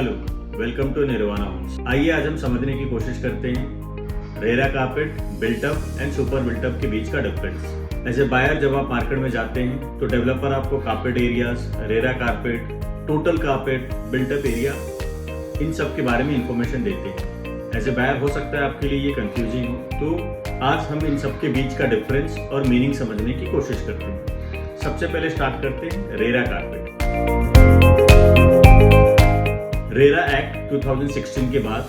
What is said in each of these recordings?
Hello, welcome to Nirvana Homes. आइए आज हम समझने की कोशिश करते हैं RERA carpet, built up and super built up के बीच का डिफरेंस। एज ए बायर जब आप मार्केट में जाते हैं तो डेवलपर आपको carpet areas, RERA carpet, total carpet, built up area, इन सब के बारे में इंफॉर्मेशन देते हैं। एज ए बायर हो सकता है आपके लिए ये कंफ्यूजिंग हो, तो आज हम इन सब के बीच का डिफरेंस और मीनिंग समझने की कोशिश करते हैं। सबसे पहले स्टार्ट करते हैं रेरा कारपेट। रेरा एक्ट 2016 के बाद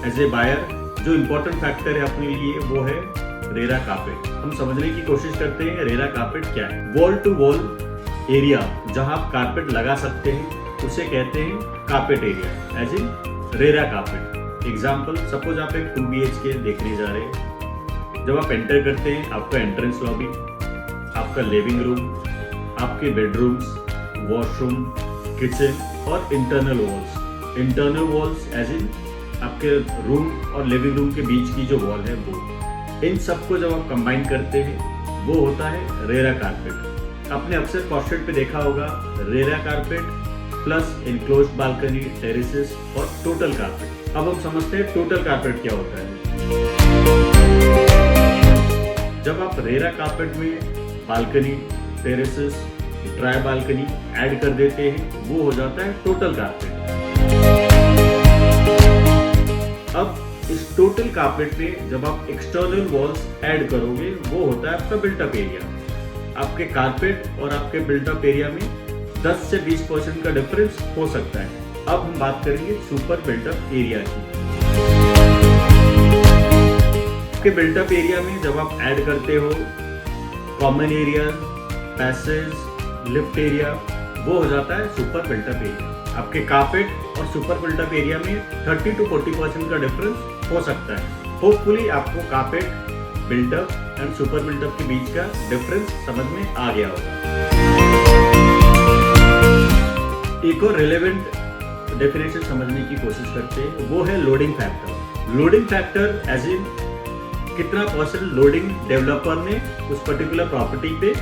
एज ए बायर जो इम्पोर्टेंट फैक्टर है अपने लिए वो है रेरा कारपेट। हम समझने की कोशिश करते हैं रेरा कारपेट क्या है। वॉल टू वॉल एरिया जहां आप कारपेट लगा सकते हैं उसे कहते हैं carpet area, as in RERA carpet. Example, suppose आप एक 2 BHK देखने जा रहे हैं। जब आप एंटर करते हैं आपका एंट्रेंस लॉबी, आपका लिविंग रूम, आपके बेडरूम्स, वॉशरूम, किचन और internal walls. Internal walls as in आपके रूम और लिविंग रूम के बीच की जो वॉल है वो, इन सबको जब आप कंबाइन करते हैं वो होता है रेरा कारपेट। आपने अक्सर कॉस्टेड पे देखा होगा RERA carpet plus enclosed balcony, terraces और टोटल कारपेट। अब हम समझते हैं टोटल कारपेट क्या होता है। जब आप रेरा कारपेट में balcony, terraces, dry balcony add कर देते हैं वो हो जाता है टोटल कारपेट। अब इस टोटल कारपेट में जब आप एक्सटर्नल वॉल्स ऐड करोगे वो होता है आपका बिल्टअप एरिया। आपके कारपेट और आपके बिल्टअप एरिया में 10 से 20% का डिफरेंस हो सकता है। अब हम बात करेंगे सुपर बिल्टअप एरिया की। आपके बिल्टअप एरिया में जब आप ऐड करते हो common area, passage, lift area, वो हो जाता है सुपर बिल्टअप एरिया। आपके कारपेट और सुपर बिल्टअप एरिया में 30 to 40% का डिफरेंस हो सकता है। होपफुली आपको carpet, built up and super built up के बीच का डिफरेंस समझ में आ गया होगा। एक और रिलेवेंट डेफिनेशन समझने की कोशिश करते हैं, वो है loading factor. Loading factor as in कितना परसेंट लोडिंग डेवलपर ने उस पर्टिकुलर प्रॉपर्टी पे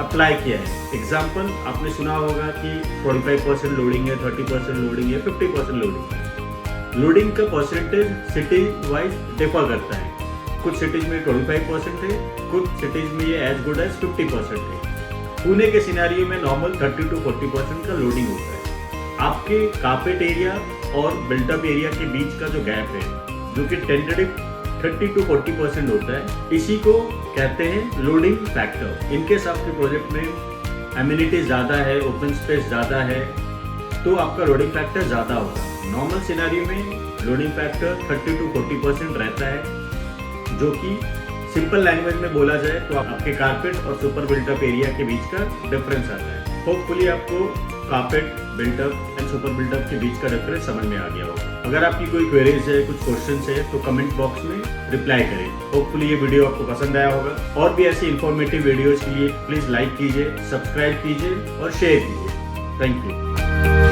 अप्लाई किया है। एग्जाम्पल, आपने सुना होगा कि 45% लोडिंग है, 30% लोडिंग है, 50% लोडिंग है। लोडिंग का परसेंटेज सिटी वाइज डिफर करता है। कुछ सिटीज में 25% है, कुछ सिटीज में ये एज गुड एज 50% है। पुणे के सिनेरियो में नॉर्मल 30 to 40% का लोडिंग होता है। आपके कारपेट एरिया और बिल्टअप एरिया के बीच का जो गैप है जो कि टेंटेटिव 30 to 40% होता है, इसी को कहते हैं लोडिंग फैक्टर। इनकेस आपके प्रोजेक्ट में एमिनिटीज ज़्यादा है, ओपन स्पेस ज़्यादा है, तो आपका लोडिंग फैक्टर ज़्यादा होगा। नॉर्मल सिनेरियो में लोडिंग फैक्टर 30 to 40% रहता है, जो कि सिंपल लैंग्वेज में बोला जाए तो आपके कारपेट और सुपर बिल्टअप एरिया के बीच का डिफरेंस आता है। होपफुली आपको carpet, built up and super built up के बीच का डिफरेंस समझ में आ गया होगा। अगर आपकी कोई क्वेरीज है, कुछ क्वेश्चंस है तो कमेंट बॉक्स में रिप्लाई करें। होपफुली ये वीडियो आपको पसंद आया होगा। और भी ऐसी इंफॉर्मेटिव वीडियोस के लिए प्लीज लाइक कीजिए, सब्सक्राइब कीजिए और शेयर कीजिए। Thank you.